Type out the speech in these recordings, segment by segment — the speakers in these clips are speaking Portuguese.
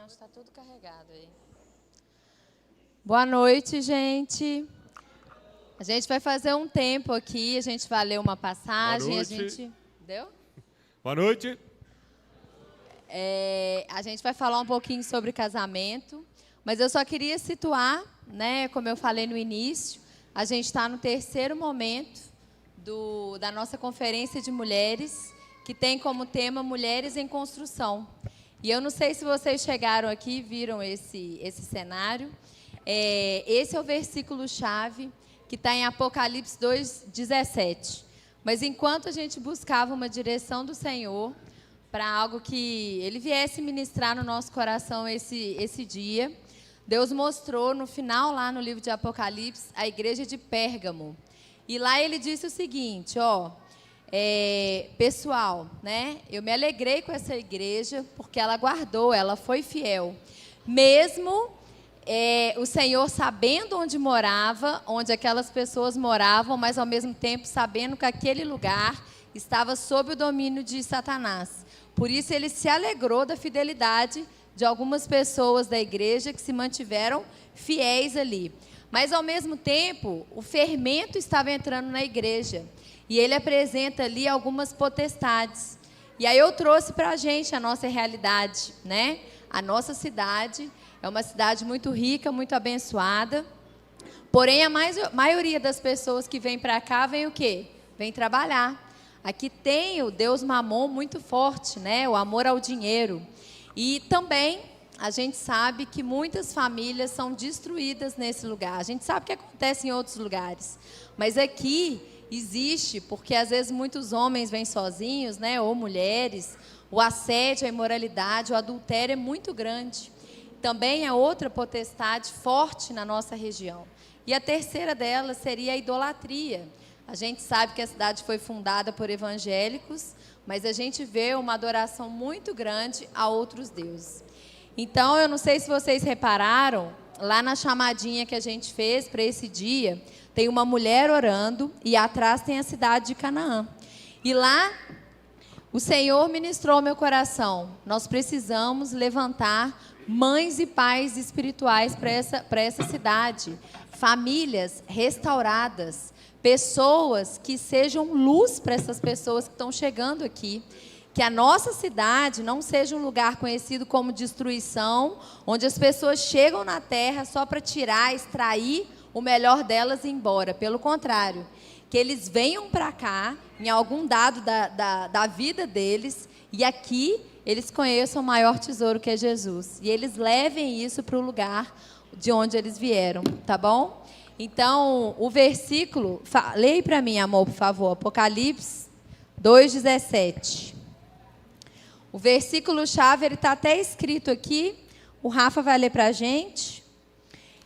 acho que está tudo carregado aí. Boa noite, gente. A gente vai fazer um tempo aqui, a gente vai ler uma passagem. Boa noite. A gente... Deu? Boa noite. A gente vai falar um pouquinho sobre casamento, mas eu só queria situar, né, como eu falei no início, a gente está no terceiro momento da nossa conferência de mulheres, que tem como tema Mulheres em Construção. E eu não sei se vocês chegaram aqui e viram esse cenário. Esse é o versículo-chave que está em Apocalipse 2:17. Mas enquanto a gente buscava uma direção do Senhor para algo que Ele viesse ministrar no nosso coração esse dia, Deus mostrou no final, lá no livro de Apocalipse, a igreja de Pérgamo. E lá Ele disse o seguinte, pessoal, né, eu me alegrei com essa igreja porque ela guardou, ela foi fiel. Mesmo o Senhor sabendo onde aquelas pessoas moravam, mas ao mesmo tempo sabendo que aquele lugar estava sob o domínio de Satanás. Por isso Ele se alegrou da fidelidade de algumas pessoas da igreja que se mantiveram fiéis ali. Mas ao mesmo tempo, o fermento estava entrando na igreja. E Ele apresenta ali algumas potestades. E aí eu trouxe para a gente a nossa realidade, né? A nossa cidade é uma cidade muito rica, muito abençoada. Porém, a maioria das pessoas que vêm para cá vem o quê? Vem trabalhar. Aqui tem o Deus Mamon muito forte, né? O amor ao dinheiro. E também a gente sabe que muitas famílias são destruídas nesse lugar. A gente sabe que acontece em outros lugares. Mas aqui existe, porque às vezes muitos homens vêm sozinhos, né? Ou mulheres. O assédio, a imoralidade, o adultério é muito grande. Também é outra potestade forte na nossa região. E a terceira delas seria a idolatria. A gente sabe que a cidade foi fundada por evangélicos, mas a gente vê uma adoração muito grande a outros deuses. Então, eu não sei se vocês repararam, lá na chamadinha que a gente fez para esse dia, tem uma mulher orando e atrás tem a cidade de Canaã. E lá, o Senhor ministrou ao meu coração. Nós precisamos levantar mães e pais espirituais para essa cidade. Famílias restauradas. Pessoas que sejam luz para essas pessoas que estão chegando aqui. Que a nossa cidade não seja um lugar conhecido como destruição, onde as pessoas chegam na terra só para tirar, extrair o melhor delas e ir embora. Pelo contrário, que eles venham para cá, em algum dado da vida deles, e aqui eles conheçam o maior tesouro que é Jesus. E eles levem isso para o lugar de onde eles vieram, tá bom? Então, o versículo, leia para mim, amor, por favor, Apocalipse 2:17. O versículo-chave, ele está até escrito aqui, o Rafa vai ler para a gente.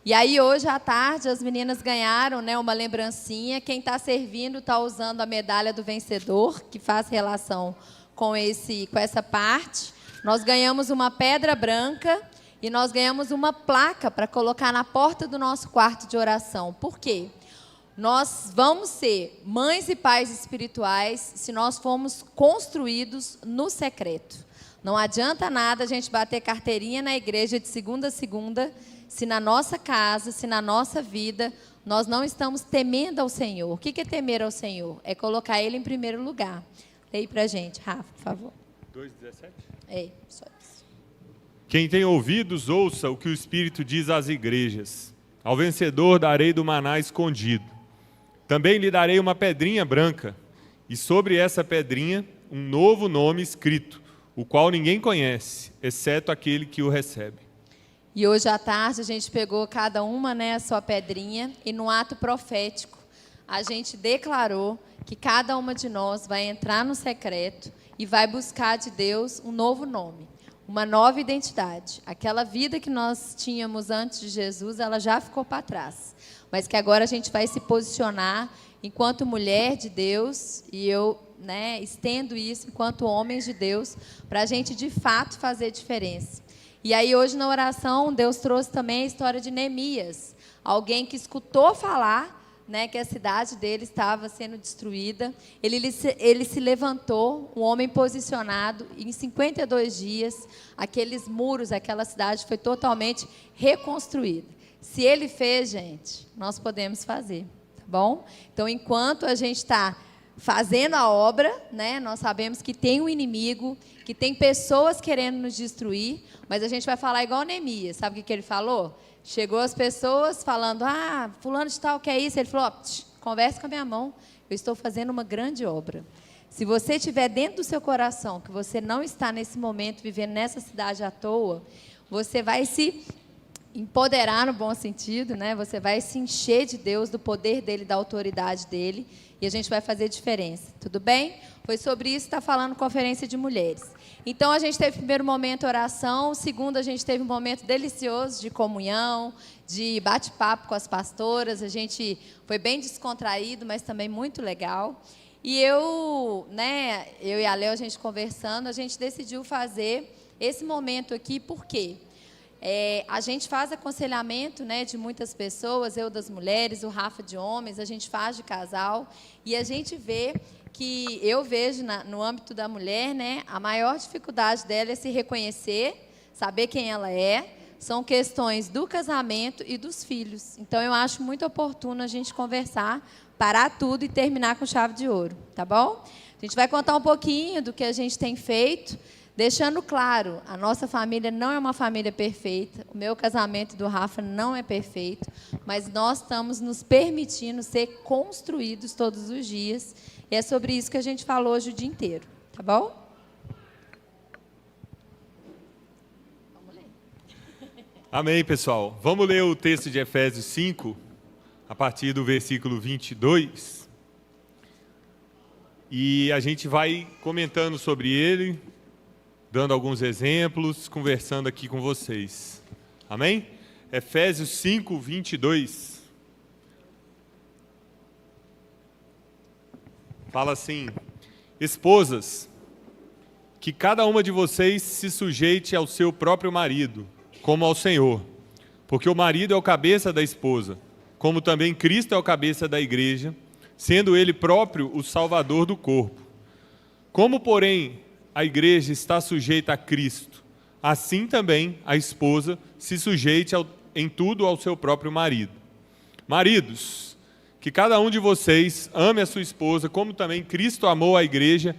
E aí, hoje à tarde, as meninas ganharam, né, uma lembrancinha. Quem está servindo está usando a medalha do vencedor, que faz relação com essa parte. Nós ganhamos uma pedra branca e nós ganhamos uma placa para colocar na porta do nosso quarto de oração. Por quê? Nós vamos ser mães e pais espirituais se nós formos construídos no secreto. Não adianta nada a gente bater carteirinha na igreja de segunda a segunda, se na nossa casa, se na nossa vida, nós não estamos temendo ao Senhor. O que é temer ao Senhor? É colocar Ele em primeiro lugar. Leia para a gente, Rafa, por favor. 2:17? Só isso. Quem tem ouvidos, ouça o que o Espírito diz às igrejas. Ao vencedor darei do maná escondido. Também lhe darei uma pedrinha branca, e sobre essa pedrinha um novo nome escrito, o qual ninguém conhece, exceto aquele que o recebe. E hoje à tarde a gente pegou cada uma, né, a sua pedrinha, e no ato profético a gente declarou que cada uma de nós vai entrar no secreto e vai buscar de Deus um novo nome, uma nova identidade. Aquela vida que nós tínhamos antes de Jesus, ela já ficou para trás. Mas que agora a gente vai se posicionar enquanto mulher de Deus, e eu, né, estendo isso enquanto homens de Deus, para a gente de fato fazer diferença. E aí hoje na oração, Deus trouxe também a história de Neemias, alguém que escutou falar né, que a cidade dele estava sendo destruída. Ele se levantou, um homem posicionado, e em 52 dias, aqueles muros, aquela cidade foi totalmente reconstruída. Se ele fez, gente, nós podemos fazer, tá bom? Então, enquanto a gente está fazendo a obra, né, nós sabemos que tem um inimigo, que tem pessoas querendo nos destruir, mas a gente vai falar igual Neemias. Sabe o que ele falou? Chegou as pessoas falando, fulano de tal, que é isso? Ele falou, converse com a minha mão, eu estou fazendo uma grande obra. Se você tiver dentro do seu coração que você não está nesse momento vivendo nessa cidade à toa, você vai se empoderar no bom sentido, né? Você vai se encher de Deus, do poder dele, da autoridade dele, e a gente vai fazer diferença, tudo bem? Foi sobre isso que está falando Conferência de Mulheres. Então, a gente teve o primeiro momento oração, o segundo, a gente teve um momento delicioso de comunhão, de bate-papo com as pastoras, a gente foi bem descontraído, mas também muito legal. E eu e a Léo, a gente conversando, a gente decidiu fazer esse momento aqui, por quê? A gente faz aconselhamento, né, de muitas pessoas, eu das mulheres, o Rafa de homens, a gente faz de casal, e a gente vê que eu vejo no âmbito da mulher, né, a maior dificuldade dela é se reconhecer, saber quem ela é, são questões do casamento e dos filhos. Então, eu acho muito oportuno a gente conversar, parar tudo e terminar com chave de ouro, tá bom? A gente vai contar um pouquinho do que a gente tem feito, deixando claro, a nossa família não é uma família perfeita, o meu casamento do Rafa não é perfeito, mas nós estamos nos permitindo ser construídos todos os dias, e é sobre isso que a gente falou hoje o dia inteiro, tá bom? Vamos ler. Amém, pessoal. Vamos ler o texto de Efésios 5, a partir do versículo 22, e a gente vai comentando sobre ele, dando alguns exemplos, conversando aqui com vocês. Amém? Efésios 5, 22. Fala assim: esposas, que cada uma de vocês se sujeite ao seu próprio marido, como ao Senhor. Porque o marido é o cabeça da esposa, como também Cristo é o cabeça da igreja, sendo ele próprio o Salvador do corpo. Como, porém, a igreja está sujeita a Cristo, assim também a esposa se sujeite em tudo ao seu próprio marido. Maridos, que cada um de vocês ame a sua esposa, como também Cristo amou a igreja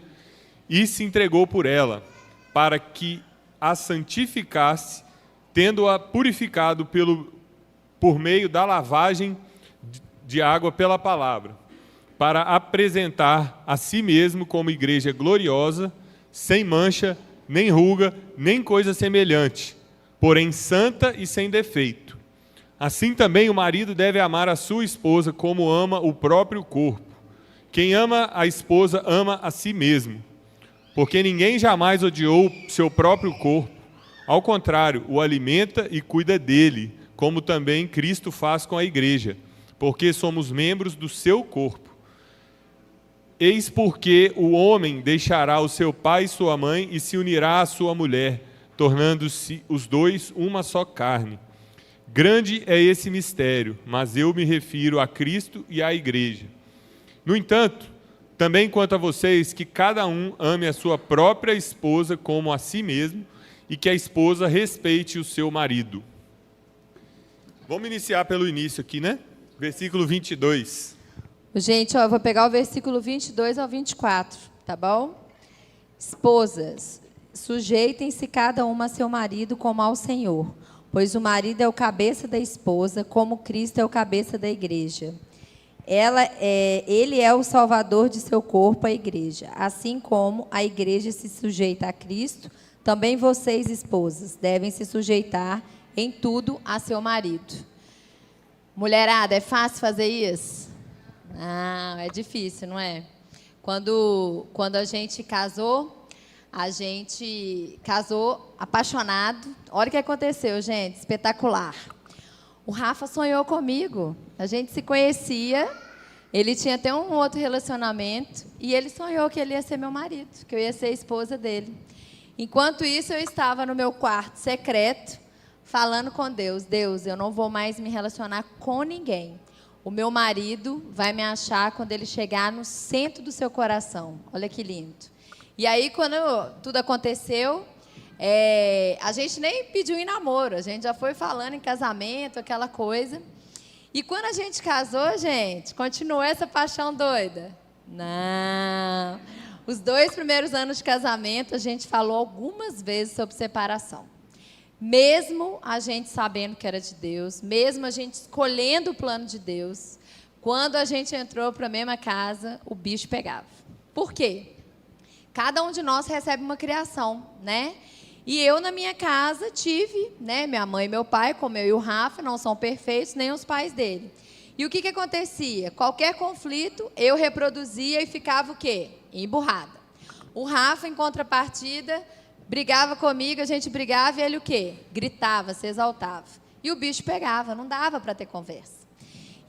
e se entregou por ela, para que a santificasse, tendo-a purificado por meio da lavagem de água pela palavra, para apresentar a si mesmo como igreja gloriosa, sem mancha, nem ruga, nem coisa semelhante, porém santa e sem defeito. Assim também o marido deve amar a sua esposa como ama o próprio corpo. Quem ama a esposa ama a si mesmo, porque ninguém jamais odiou seu próprio corpo. Ao contrário, o alimenta e cuida dele, como também Cristo faz com a igreja, porque somos membros do seu corpo. Eis porque o homem deixará o seu pai e sua mãe e se unirá à sua mulher, tornando-se os dois uma só carne. Grande é esse mistério, mas eu me refiro a Cristo e à igreja. No entanto, também quanto a vocês, que cada um ame a sua própria esposa como a si mesmo, e que a esposa respeite o seu marido. Vamos iniciar pelo início aqui, né? Versículo 22. Gente, eu vou pegar o versículo 22 ao 24, tá bom? Esposas, sujeitem-se cada uma a seu marido como ao Senhor, pois o marido é o cabeça da esposa, como Cristo é o cabeça da igreja. Ele é o salvador de seu corpo, a igreja. Assim como a igreja se sujeita a Cristo, também vocês, esposas, devem se sujeitar em tudo a seu marido. Mulherada, é fácil fazer isso? Não, é difícil, não é? Quando a gente casou apaixonado. Olha o que aconteceu, gente, espetacular. O Rafa sonhou comigo, a gente se conhecia, ele tinha até um outro relacionamento, e ele sonhou que ele ia ser meu marido, que eu ia ser a esposa dele. Enquanto isso, eu estava no meu quarto secreto, falando com Deus. Deus, eu não vou mais me relacionar com ninguém. o meu marido vai me achar quando ele chegar no centro do seu coração. Olha que lindo. E aí, quando tudo aconteceu, a gente nem pediu em namoro, a gente já foi falando em casamento, aquela coisa. E quando a gente casou, gente, continuou essa paixão doida? Não. Os 2 primeiros anos de casamento, a gente falou algumas vezes sobre separação. Mesmo a gente sabendo que era de Deus, mesmo a gente escolhendo o plano de Deus, quando a gente entrou para a mesma casa, o bicho pegava. Por quê? Cada um de nós recebe uma criação, né? E eu, na minha casa, tive, né? Minha mãe e meu pai, como eu e o Rafa, não são perfeitos, nem os pais dele. E o que acontecia? Qualquer conflito, eu reproduzia e ficava o quê? Emburrada. O Rafa, em contrapartida, brigava comigo, a gente brigava e ele o quê? Gritava, se exaltava. E o bicho pegava, não dava para ter conversa.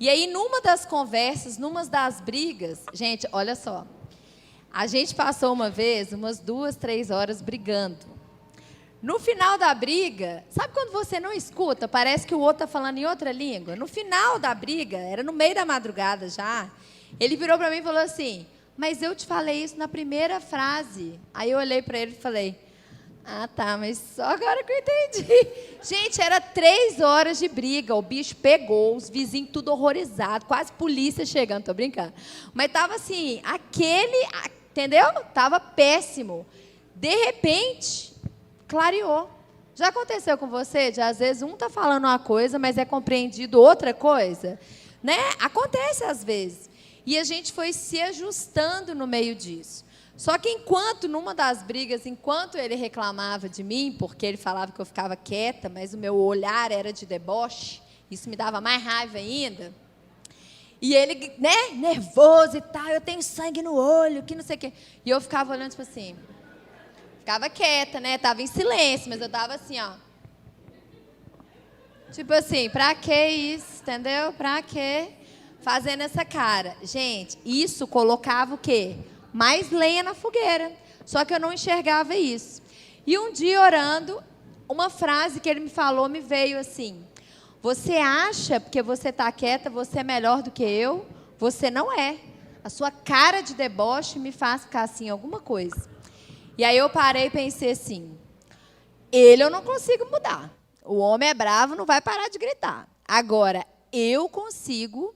E aí, numa das conversas, numa das brigas, gente, olha só. A gente passou uma vez, umas 2, 3 horas brigando. No final da briga, sabe quando você não escuta, parece que o outro está falando em outra língua? No final da briga, era no meio da madrugada já, ele virou para mim e falou assim, mas eu te falei isso na primeira frase. Aí eu olhei para ele e falei, ah, tá, mas só agora que eu entendi. Gente, era 3 horas de briga, o bicho pegou, os vizinhos tudo horrorizados, quase polícia chegando, tô brincando. Mas estava assim, entendeu? Estava péssimo. De repente, clareou. Já aconteceu com você? De, às vezes, um está falando uma coisa, mas é compreendido outra coisa? Né? Acontece às vezes. E a gente foi se ajustando no meio disso. Só que numa das brigas, enquanto ele reclamava de mim, porque ele falava que eu ficava quieta, mas o meu olhar era de deboche, isso me dava mais raiva ainda. E ele, né, nervoso e tal, eu tenho sangue no olho, que não sei o quê. E eu ficava olhando, tipo assim, ficava quieta, né, estava em silêncio, mas eu estava assim, ó. Tipo assim, pra que isso, entendeu? Pra que fazendo essa cara? Gente, isso colocava o quê? Mais lenha na fogueira. Só que eu não enxergava isso. E um dia, orando, uma frase que ele me falou me veio assim, você acha, porque você está quieta, você é melhor do que eu? Você não é. A sua cara de deboche me faz ficar assim, alguma coisa. E aí eu parei e pensei assim, ele eu não consigo mudar. O homem é bravo, não vai parar de gritar. Agora, eu consigo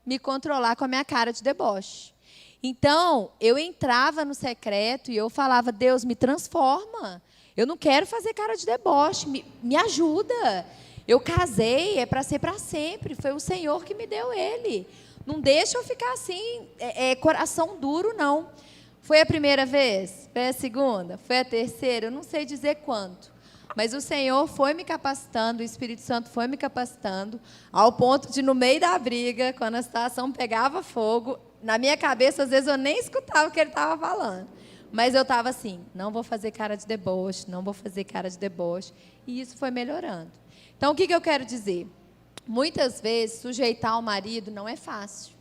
me controlar com a minha cara de deboche. Então, eu entrava no secreto e eu falava, Deus, me transforma. Eu não quero fazer cara de deboche, me ajuda. Eu casei, é para ser para sempre. Foi o Senhor que me deu ele. Não deixa eu ficar assim, coração duro, não. Foi a primeira vez? Foi a segunda? Foi a terceira? Eu não sei dizer quanto. Mas o Senhor foi me capacitando, o Espírito Santo foi me capacitando, ao ponto de, no meio da briga, quando a situação pegava fogo, na minha cabeça, às vezes, eu nem escutava o que ele estava falando. Mas eu estava assim, não vou fazer cara de deboche, não vou fazer cara de deboche. E isso foi melhorando. Então, o que eu quero dizer? Muitas vezes, sujeitar o marido não é fácil.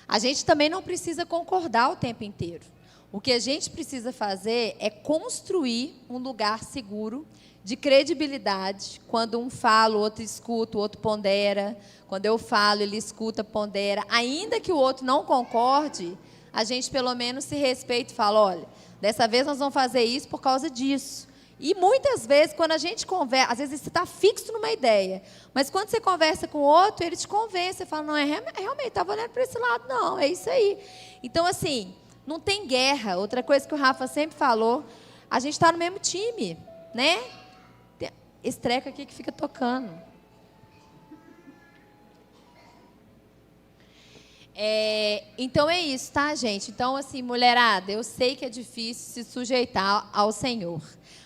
A gente também não precisa concordar o tempo inteiro. O que a gente precisa fazer é construir um lugar seguro, de credibilidade. Quando um fala, o outro escuta, o outro pondera. Quando eu falo, ele escuta, pondera. Ainda que o outro não concorde, a gente pelo menos se respeita e fala, olha, dessa vez nós vamos fazer isso por causa disso. E muitas vezes, quando a gente conversa, às vezes você está fixo numa ideia, mas quando você conversa com o outro, ele te convence, você fala, não, realmente, estava olhando para esse lado, não, é isso aí. Então, assim, não tem guerra. Outra coisa que o Rafa sempre falou, a gente está no mesmo time, né? Esse treco aqui que fica tocando. Então é isso, tá, gente? Então, assim, mulherada, eu sei que é difícil se sujeitar ao Senhor.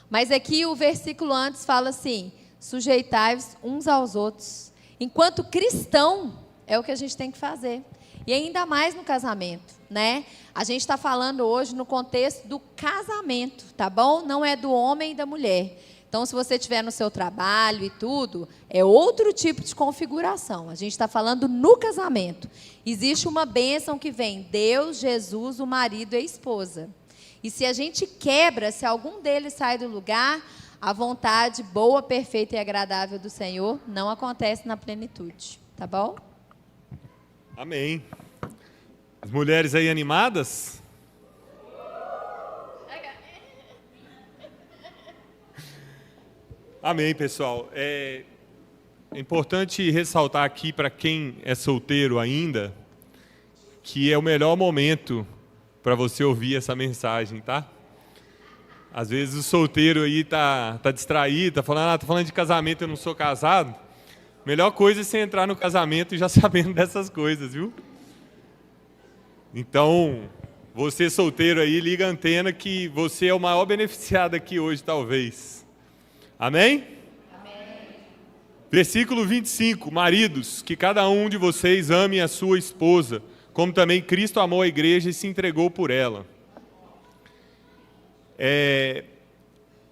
Mas aqui o versículo antes fala assim, sujeitai-vos uns aos outros. Enquanto cristão, é o que a gente tem que fazer. E ainda mais no casamento, né? A gente está falando hoje no contexto do casamento, tá bom? Não é do homem e da mulher. Então, se você estiver no seu trabalho e tudo, é outro tipo de configuração. A gente está falando no casamento. Existe uma bênção que vem Deus, Jesus, o marido e a esposa. E se a gente quebra, se algum deles sai do lugar, a vontade boa, perfeita e agradável do Senhor não acontece na plenitude. Tá bom? Amém. As mulheres aí animadas? Amém, pessoal. É importante ressaltar aqui para quem é solteiro ainda, que é o melhor momento para você ouvir essa mensagem, tá? Às vezes o solteiro aí tá distraído, tá falando de casamento, eu não sou casado. Melhor coisa é você entrar no casamento já sabendo dessas coisas, viu? Então, você solteiro aí, liga a antena que você é o maior beneficiado aqui hoje, talvez. Amém? Amém. Versículo 25. Maridos, que cada um de vocês ame a sua esposa, como também Cristo amou a igreja e se entregou por ela.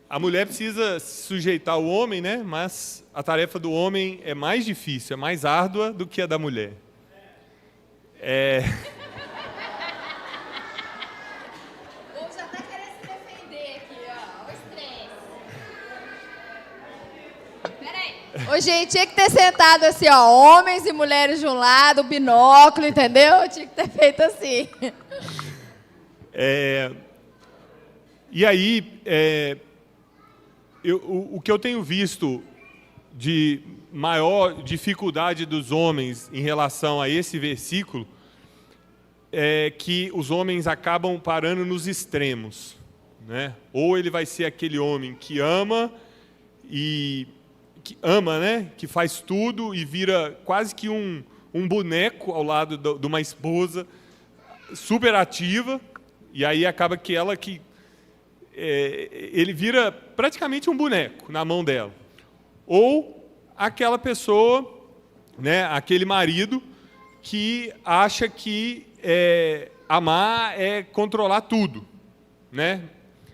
A mulher precisa se sujeitar ao homem, né? Mas a tarefa do homem é mais difícil, é mais árdua do que a da mulher. O povo já está querendo se defender aqui, ó. O estresse. Peraí. Ô, gente, tinha que ter sentado assim, ó. Homens e mulheres de um lado, binóculo, entendeu? Tinha que ter feito assim. E aí, o que eu tenho visto de maior dificuldade dos homens em relação a esse versículo é que os homens acabam parando nos extremos, né? Ou ele vai ser aquele homem que ama, né? Que faz tudo e vira quase que um boneco ao lado de uma esposa super ativa, e aí acaba que ele vira praticamente um boneco na mão dela. Ou aquela pessoa, né, aquele marido que acha que amar é controlar tudo, né?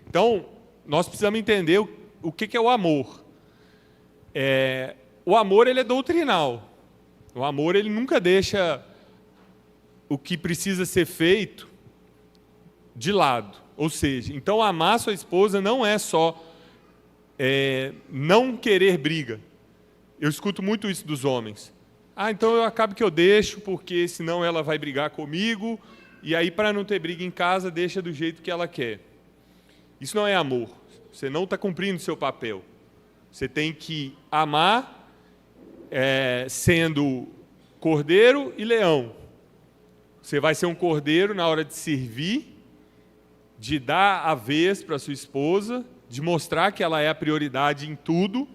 Então, nós precisamos entender o que é o amor. O amor, ele é doutrinal. O amor, ele nunca deixa o que precisa ser feito de lado. Ou seja, então amar sua esposa não é só não querer briga. Eu escuto muito isso dos homens. Então eu acabo que eu deixo, porque senão ela vai brigar comigo, e aí para não ter briga em casa, deixa do jeito que ela quer. Isso não é amor. Você não está cumprindo o seu papel. Você tem que amar sendo cordeiro e leão. Você vai ser um cordeiro na hora de servir, de dar a vez para sua esposa, de mostrar que ela é a prioridade em tudo,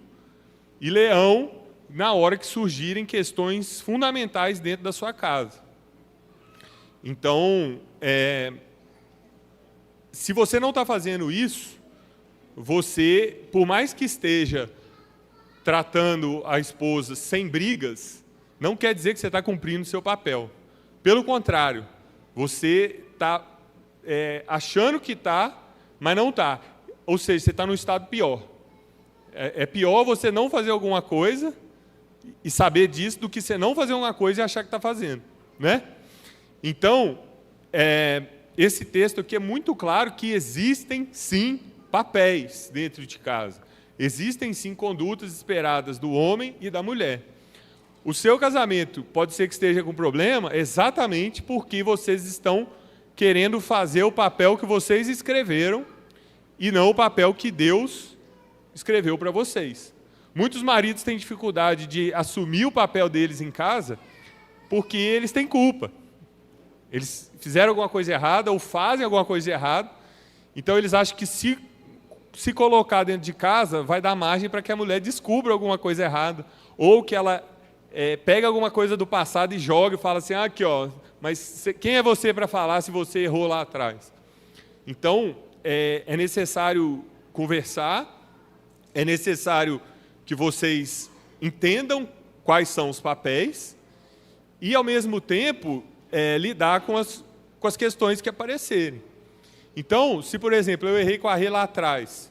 e leão na hora que surgirem questões fundamentais dentro da sua casa. Então, se você não está fazendo isso, você, por mais que esteja tratando a esposa sem brigas, não quer dizer que você está cumprindo o seu papel. Pelo contrário, você está achando que está, mas não está. Ou seja, você está num estado pior. É pior você não fazer alguma coisa e saber disso do que você não fazer uma coisa e achar que está fazendo, né? Então, esse texto aqui é muito claro que existem, sim, papéis dentro de casa. Existem, sim, condutas esperadas do homem e da mulher. O seu casamento pode ser que esteja com problema exatamente porque vocês estão querendo fazer o papel que vocês escreveram e não o papel que Deus escreveu para vocês. Muitos maridos têm dificuldade de assumir o papel deles em casa porque eles têm culpa. Eles fizeram alguma coisa errada ou fazem alguma coisa errada, então eles acham que se colocar dentro de casa vai dar margem para que a mulher descubra alguma coisa errada, ou que ela pega alguma coisa do passado e joga e fala assim, aqui ó, mas quem é você para falar se você errou lá atrás? Então, é necessário conversar, é necessário que vocês entendam quais são os papéis e, ao mesmo tempo, lidar com as questões que aparecerem. Então, se, por exemplo, eu errei com a Rê lá atrás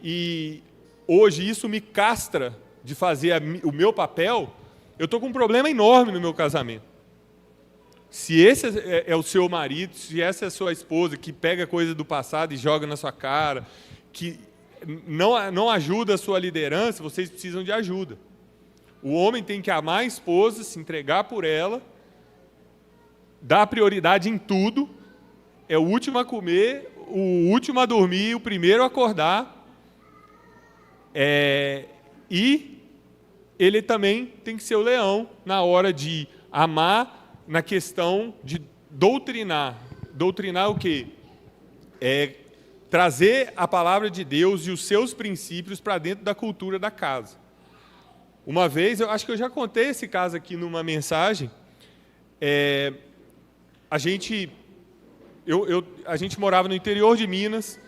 e hoje isso me castra de fazer o meu papel, eu estou com um problema enorme no meu casamento. Se esse é o seu marido, se essa é a sua esposa que pega coisa do passado e joga na sua cara, que não ajuda a sua liderança, vocês precisam de ajuda. O homem tem que amar a esposa, se entregar por ela dá prioridade em tudo, é o último a comer, o último a dormir, o primeiro a acordar. E ele também tem que ser o leão na hora de amar, na questão de doutrinar. Doutrinar o quê? Trazer a palavra de Deus e os seus princípios para dentro da cultura da casa. Uma vez, eu acho que eu já contei esse caso aqui numa mensagem, a gente morava no interior de Minas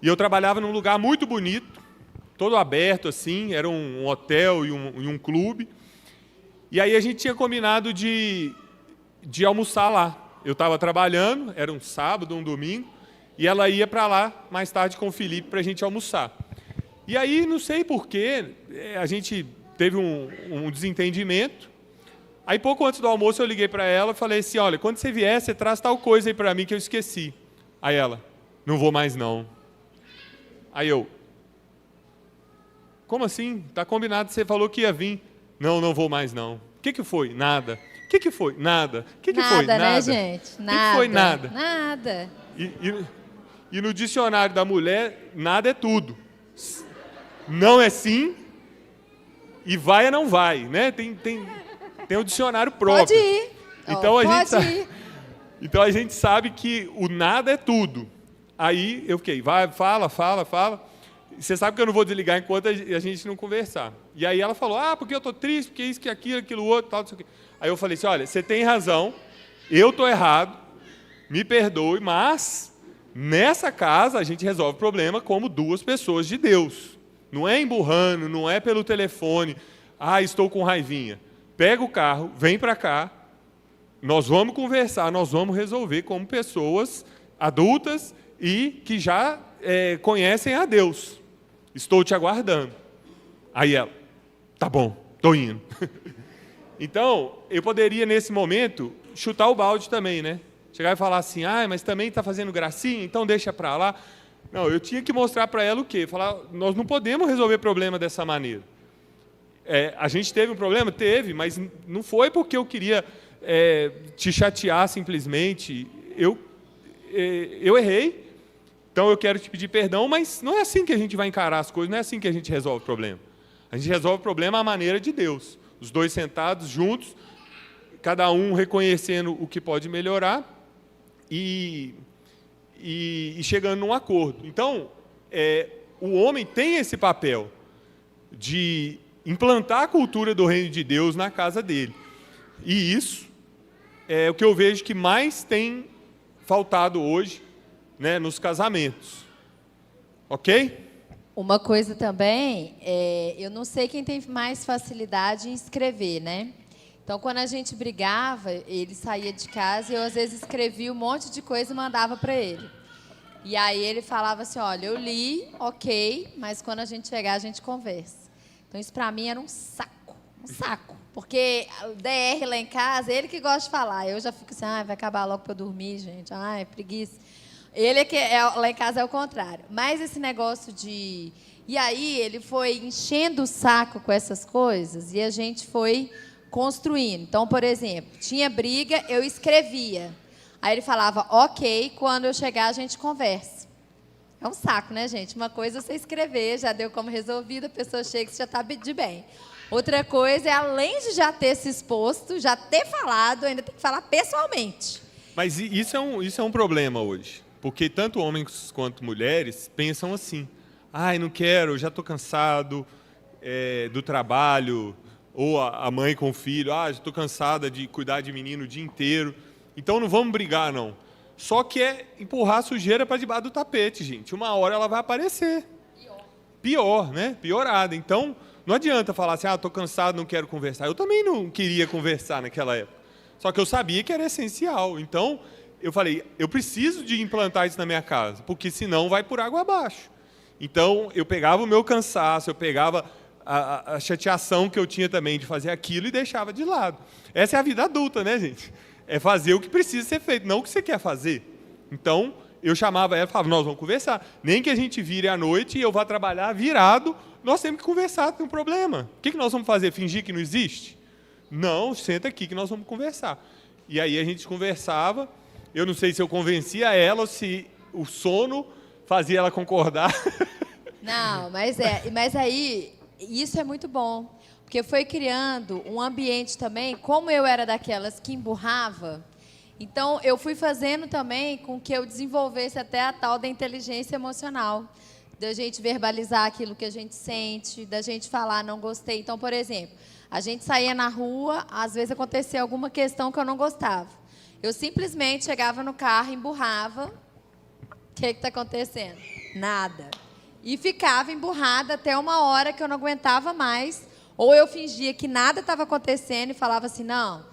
e eu trabalhava num lugar muito bonito, todo aberto assim, era um hotel e um clube. E aí a gente tinha combinado de almoçar lá. Eu estava trabalhando, era um sábado, um domingo, e ela ia para lá mais tarde com o Felipe para a gente almoçar. E aí, não sei porquê, a gente teve um desentendimento. Aí, pouco antes do almoço, eu liguei para ela e falei assim, olha, quando você vier, você traz tal coisa aí para mim que eu esqueci. Aí ela, não vou mais não. Aí eu, como assim? Está combinado, você falou que ia vir. Não, não vou mais não. O que foi? Nada. O que foi? Nada. O que foi? Nada, né, gente? Nada. O que foi? Nada. Nada. E no dicionário da mulher, nada é tudo. Não é sim e vai é não vai, né? Tem um dicionário próprio. Pode ir. Então a gente sabe que o nada é tudo. Aí eu fiquei, vai, fala. Você sabe que eu não vou desligar enquanto a gente não conversar. E aí ela falou, porque eu estou triste, porque isso, que aquilo, outro, tal, não sei o quê. Aí eu falei assim, olha, você tem razão, eu estou errado, me perdoe, mas nessa casa a gente resolve o problema como duas pessoas de Deus. Não é emburrando, não é pelo telefone, estou com raivinha. Pega o carro, vem para cá, nós vamos conversar, nós vamos resolver como pessoas adultas e que já conhecem a Deus. Estou te aguardando. Aí ela, tá bom, estou indo. Então, eu poderia, nesse momento, chutar o balde também, né? Chegar e falar assim, mas também está fazendo gracinha, então deixa para lá. Não, eu tinha que mostrar para ela o quê? Falar, nós não podemos resolver problema dessa maneira. A gente teve um problema? Teve, mas não foi porque eu queria te chatear simplesmente. Eu errei, então eu quero te pedir perdão, mas não é assim que a gente vai encarar as coisas, não é assim que a gente resolve o problema. A gente resolve o problema à maneira de Deus. Os dois sentados juntos, cada um reconhecendo o que pode melhorar e chegando num acordo. Então, o homem tem esse papel de implantar a cultura do reino de Deus na casa dele. E isso é o que eu vejo que mais tem faltado hoje, né, nos casamentos. Ok? Uma coisa também, eu não sei quem tem mais facilidade em escrever, né? Então, quando a gente brigava, ele saía de casa e eu, às vezes, escrevia um monte de coisa e mandava para ele. E aí ele falava assim, olha, eu li, ok, mas quando a gente chegar, a gente conversa. Então, isso para mim era um saco. Porque o DR lá em casa, ele que gosta de falar. Eu já fico assim, vai acabar logo para eu dormir, gente. Preguiça. Ele lá em casa é o contrário. Mas esse negócio de... E aí ele foi enchendo o saco com essas coisas e a gente foi construindo. Então, por exemplo, tinha briga, eu escrevia. Aí ele falava, ok, quando eu chegar a gente conversa. É um saco, né, gente? Uma coisa é você escrever, já deu como resolvido, a pessoa chega e você já está de bem. Outra coisa é, além de já ter se exposto, já ter falado, ainda tem que falar pessoalmente. Mas isso é um problema hoje. Porque tanto homens quanto mulheres pensam assim, não quero, já estou cansado do trabalho, ou a mãe com o filho, já estou cansada de cuidar de menino o dia inteiro, então não vamos brigar, não. Só que é empurrar a sujeira para debaixo do tapete, gente. Uma hora ela vai aparecer. Pior, né? Piorada. Então, não adianta falar assim, estou cansado, não quero conversar. Eu também não queria conversar naquela época. Só que eu sabia que era essencial. Então, eu falei, eu preciso de implantar isso na minha casa, porque senão vai por água abaixo. Então, eu pegava o meu cansaço, eu pegava a chateação que eu tinha também de fazer aquilo e deixava de lado. Essa é a vida adulta, né, gente? É fazer o que precisa ser feito, não o que você quer fazer. Então, eu chamava ela e falava, nós vamos conversar. Nem que a gente vire à noite e eu vá trabalhar virado, nós temos que conversar, tem um problema. O que nós vamos fazer? Fingir que não existe? Não, senta aqui que nós vamos conversar. e aí a gente conversava. Eu não sei se eu convencia ela ou se o sono fazia ela concordar. Não, mas aí, isso é muito bom, porque foi criando um ambiente também, como eu era daquelas que emburrava, então eu fui fazendo também com que eu desenvolvesse até a tal da inteligência emocional, da gente verbalizar aquilo que a gente sente, da gente falar, não gostei. Então, por exemplo, a gente saía na rua, às vezes acontecia alguma questão que eu não gostava. Eu simplesmente chegava no carro, emburrava. O que está acontecendo? Nada. E ficava emburrada até uma hora que eu não aguentava mais. Ou eu fingia que nada estava acontecendo e falava assim, não,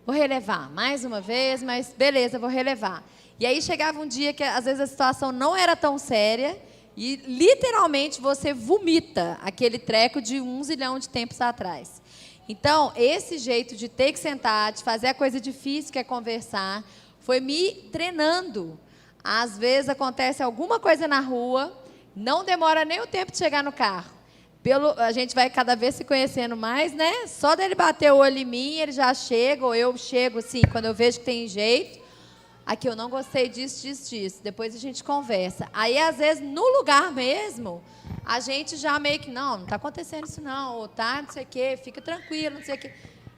vou relevar mais uma vez, mas beleza, vou relevar. E aí chegava um dia que às vezes a situação não era tão séria e literalmente você vomita aquele treco de 1 zilhão de tempos atrás. Então, esse jeito de ter que sentar, de fazer a coisa difícil que é conversar, foi me treinando. Às vezes acontece alguma coisa na rua, não demora nem o tempo de chegar no carro. A gente vai cada vez se conhecendo mais, né? Só dele bater o olho em mim, ele já chega, ou eu chego assim, quando eu vejo que tem jeito. Aqui, eu não gostei disso, disso, disso. Depois a gente conversa. Aí, às vezes, no lugar mesmo, a gente já meio que, não está acontecendo isso não, ou tá, não sei o quê, fica tranquilo, não sei o quê.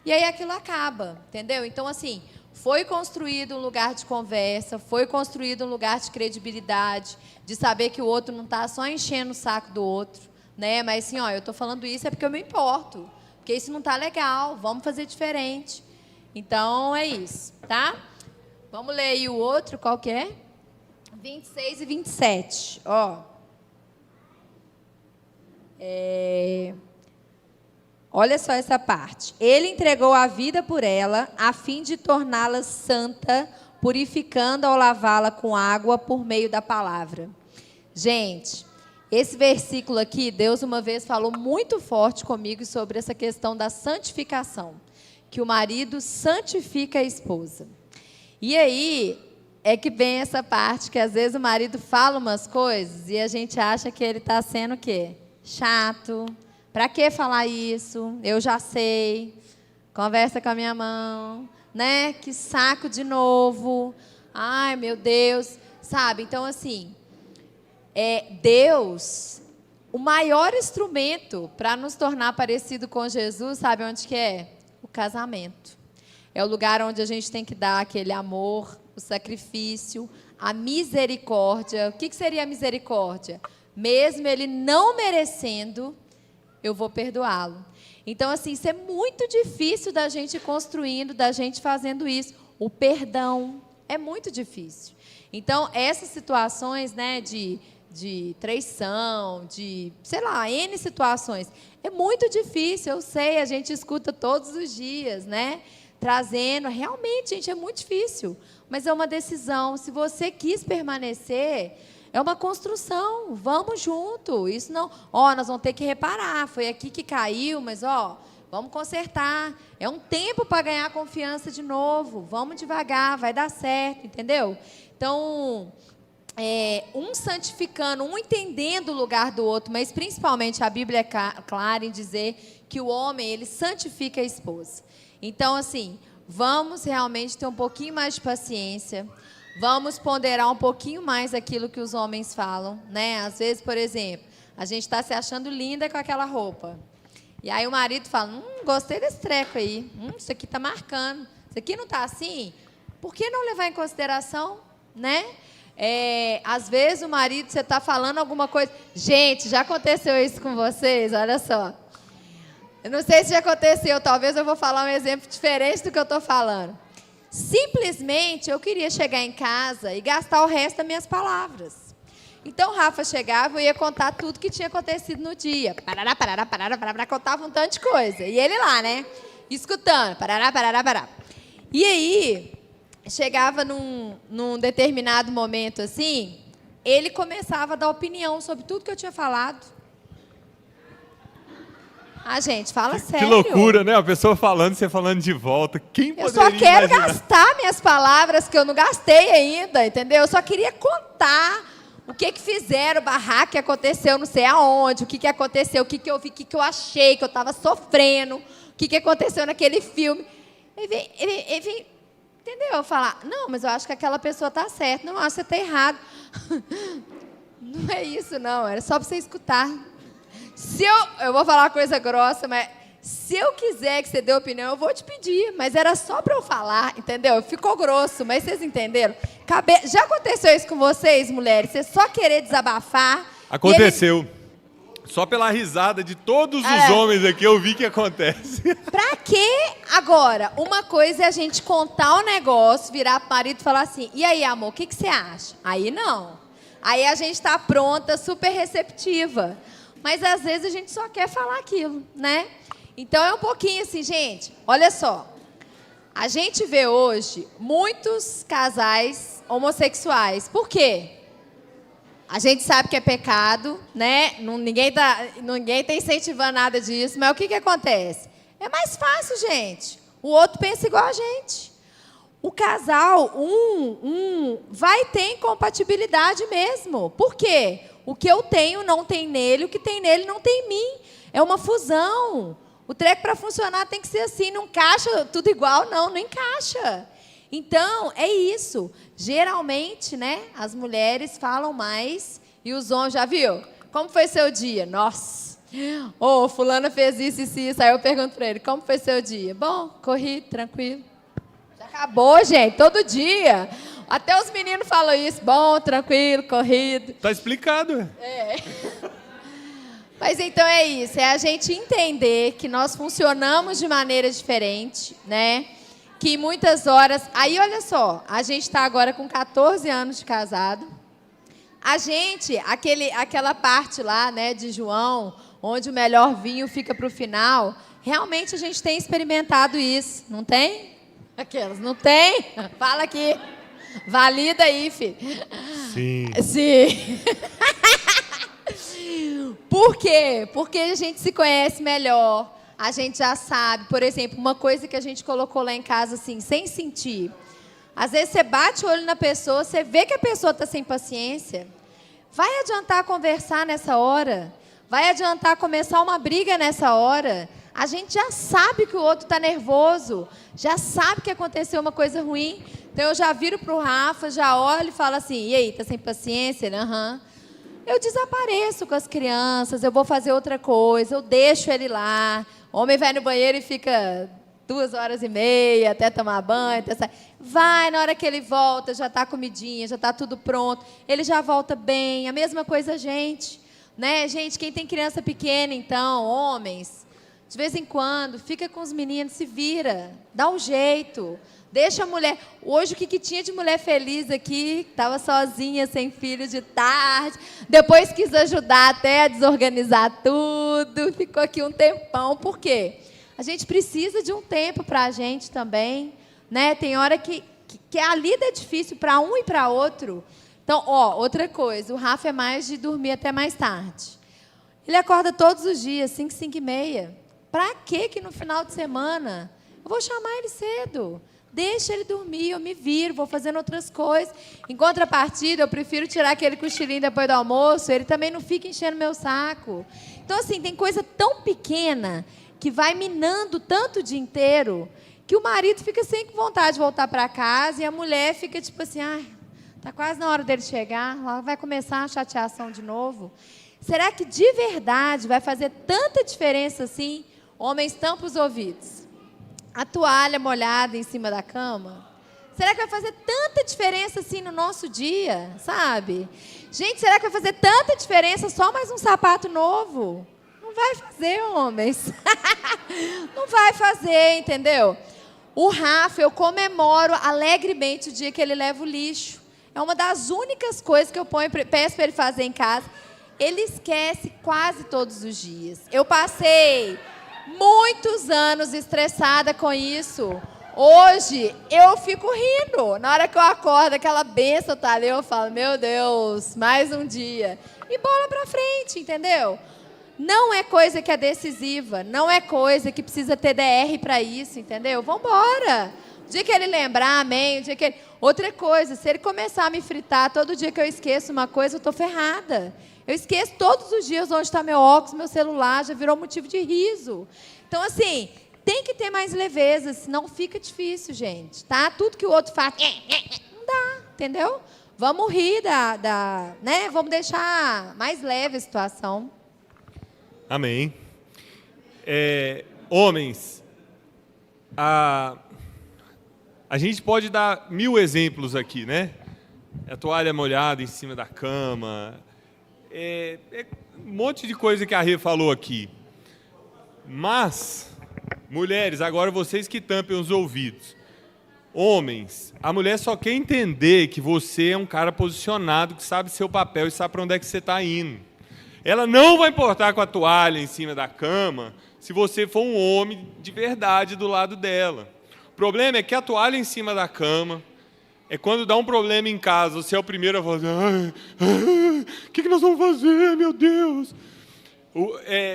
E aí aquilo acaba, entendeu? Então, assim, foi construído um lugar de conversa, foi construído um lugar de credibilidade, de saber que o outro não está só enchendo o saco do outro, né? Mas, assim, ó, eu estou falando isso é porque eu me importo, porque isso não está legal, vamos fazer diferente. Então, é isso, tá? Vamos ler aí o outro, qual que é? 26 e 27, ó. Olha só essa parte. Ele entregou a vida por ela, a fim de torná-la santa, purificando ao lavá-la com água por meio da palavra. Gente, esse versículo aqui, Deus uma vez falou muito forte comigo sobre essa questão da santificação, que o marido santifica a esposa. E aí é que vem essa parte que às vezes o marido fala umas coisas e a gente acha que ele está sendo o quê? Chato. Para que falar isso? Eu já sei. Conversa com a minha mão, né? Que saco de novo. Ai, meu Deus. Sabe? Então, assim, Deus, o maior instrumento para nos tornar parecido com Jesus, sabe onde que é? O casamento. É o lugar onde a gente tem que dar aquele amor, o sacrifício, a misericórdia. O que seria a misericórdia? Mesmo ele não merecendo, eu vou perdoá-lo. Então, assim, isso é muito difícil da gente construindo, da gente fazendo isso. O perdão é muito difícil. Então, essas situações, né, de traição, de, sei lá, N situações, é muito difícil, eu sei, a gente escuta todos os dias, né? Trazendo, realmente, gente, é muito difícil, mas é uma decisão. Se você quis permanecer, é uma construção, vamos junto. Isso não, nós vamos ter que reparar, foi aqui que caiu, mas, vamos consertar. É um tempo para ganhar confiança de novo, vamos devagar, vai dar certo, entendeu? Então, um santificando, um entendendo o lugar do outro, mas, principalmente, a Bíblia é clara em dizer que o homem, ele santifica a esposa. Então, assim, vamos realmente ter um pouquinho mais de paciência, vamos ponderar um pouquinho mais aquilo que os homens falam, né? Às vezes, por exemplo, a gente está se achando linda com aquela roupa. E aí o marido fala, gostei desse treco aí, isso aqui está marcando, isso aqui não está assim? Por que não levar em consideração, né? Às vezes o marido, você está falando alguma coisa... Gente, já aconteceu isso com vocês? Olha só. Eu não sei se já aconteceu, talvez eu vou falar um exemplo diferente do que eu estou falando. Simplesmente eu queria chegar em casa e gastar o resto das minhas palavras. Então o Rafa chegava e ia contar tudo que tinha acontecido no dia. Parará, contava um tanto de coisa. E ele lá, né? Escutando. Parará. E aí, chegava num determinado momento assim, ele começava a dar opinião sobre tudo que eu tinha falado. Gente, fala sério. Que loucura, né? A pessoa falando, você falando de volta. Quem poderia imaginar? Eu só quero imaginar? gastar minhas palavras, que eu não gastei ainda, entendeu? Eu só queria contar o que fizeram, o barraco que aconteceu não sei aonde, o que aconteceu, o que eu vi, o que eu achei, que eu estava sofrendo, o que aconteceu naquele filme. Ele vem Entendeu? Falar, não, mas eu acho que aquela pessoa está certa. Não, eu acho que você está errado. Não é isso, não. Era só para você escutar. Eu vou falar uma coisa grossa, mas se eu quiser que você dê opinião, eu vou te pedir. Mas era só para eu falar, entendeu? Ficou grosso, mas vocês entenderam? Já aconteceu isso com vocês, mulheres? Você só querer desabafar. Aconteceu. Só pela risada de todos os homens aqui eu vi que acontece. Pra quê? Agora, uma coisa é a gente contar o negócio, virar pro marido e falar assim, e aí, amor, o que você acha? Aí não. Aí a gente tá pronta, super receptiva. Mas às vezes a gente só quer falar aquilo, né? Então é um pouquinho assim, gente, olha só. A gente vê hoje muitos casais homossexuais. Por quê? A gente sabe que é pecado, né? Ninguém tá incentivando nada disso, mas o que acontece? É mais fácil, gente. O outro pensa igual a gente. O casal, vai ter incompatibilidade mesmo. Por quê? O que eu tenho não tem nele, o que tem nele não tem em mim. É uma fusão. O treco para funcionar tem que ser assim, não encaixa tudo igual, não encaixa. Então, é isso. Geralmente, né, as mulheres falam mais e os homens, já viu? Como foi seu dia? Nossa, fulana fez isso e isso. Aí eu pergunto para ele, como foi seu dia? Bom, corri, tranquilo. Já acabou, gente, todo dia. Até os meninos falam isso, bom, tranquilo, corrido. Tá explicado. Mas então é isso, é a gente entender que nós funcionamos de maneira diferente, né? Que muitas horas... Aí, olha só, a gente está agora com 14 anos de casado. A gente, aquela parte lá, né, de João, onde o melhor vinho fica para o final, realmente a gente tem experimentado isso, não tem? Aquelas, não tem? Fala aqui. Valida aí, filho. Sim. Sim. Por quê? Porque a gente se conhece melhor. A gente já sabe, por exemplo, uma coisa que a gente colocou lá em casa, assim, sem sentir. Às vezes você bate o olho na pessoa, você vê que a pessoa está sem paciência. Vai adiantar conversar nessa hora? Vai adiantar começar uma briga nessa hora? A gente já sabe que o outro está nervoso, já sabe que aconteceu uma coisa ruim. Então eu já viro para o Rafa, já olho e falo assim, e aí, está sem paciência? Ele, aham. Eu desapareço com as crianças, eu vou fazer outra coisa, eu deixo ele lá. O homem vai no banheiro e fica 2h30 até tomar banho. Vai, na hora que ele volta, já está a comidinha, já está tudo pronto. Ele já volta bem. A mesma coisa a gente. Né? Gente, quem tem criança pequena, então, homens, de vez em quando, fica com os meninos, se vira, dá um jeito. Deixa a mulher... Hoje, o que tinha de mulher feliz aqui, estava sozinha, sem filho de tarde, depois quis ajudar até a desorganizar tudo, ficou aqui um tempão. Por quê? A gente precisa de um tempo para a gente também. Né? Tem hora que a lida é difícil para um e para outro. Então, outra coisa, o Rafa é mais de dormir até mais tarde. Ele acorda todos os dias, 5, 5h30. Para que no final de semana? Eu vou chamar ele cedo. Deixa ele dormir, eu me viro, vou fazendo outras coisas. Em contrapartida, eu prefiro tirar aquele cochilinho depois do almoço, ele também não fica enchendo meu saco. Então, assim, tem coisa tão pequena que vai minando tanto o dia inteiro que o marido fica sem vontade de voltar para casa e a mulher fica tipo assim, tá quase na hora dele chegar, lá vai começar a chateação de novo. Será que de verdade vai fazer tanta diferença assim? Homens, tampam os ouvidos. A toalha molhada em cima da cama? Será que vai fazer tanta diferença assim no nosso dia, sabe? Gente, será que vai fazer tanta diferença só mais um sapato novo? Não vai fazer, homens. Não vai fazer, entendeu? O Rafa, eu comemoro alegremente o dia que ele leva o lixo. É uma das únicas coisas que eu peço para ele fazer em casa. Ele esquece quase todos os dias. Eu passei muitos anos estressada com isso. Hoje, eu fico rindo. Na hora que eu acordo, aquela bênção tá ali, eu falo, meu Deus, mais um dia. E bola pra frente, entendeu? Não é coisa que é decisiva, não é coisa que precisa ter DR para isso, entendeu? Vambora. O dia que ele lembrar, amém. O dia que ele... Outra coisa, se ele começar a me fritar todo dia que eu esqueço uma coisa, eu tô ferrada. Eu esqueço todos os dias onde está meu óculos, meu celular, já virou motivo de riso. Então, assim, tem que ter mais leveza, senão fica difícil, gente, tá? Tudo que o outro faz, não dá, entendeu? Vamos rir né? Vamos deixar mais leve a situação. Amém. Homens, a gente pode dar 1000 exemplos aqui, né? A toalha molhada em cima da cama, um monte de coisa que a Rê falou aqui. Mas, mulheres, agora vocês que tampem os ouvidos. Homens, a mulher só quer entender que você é um cara posicionado, que sabe seu papel e sabe para onde é que você está indo. Ela não vai importar com a toalha em cima da cama se você for um homem de verdade do lado dela. O problema é que a toalha em cima da cama é quando dá um problema em casa, você é o primeiro a falar, o que nós vamos fazer, meu Deus?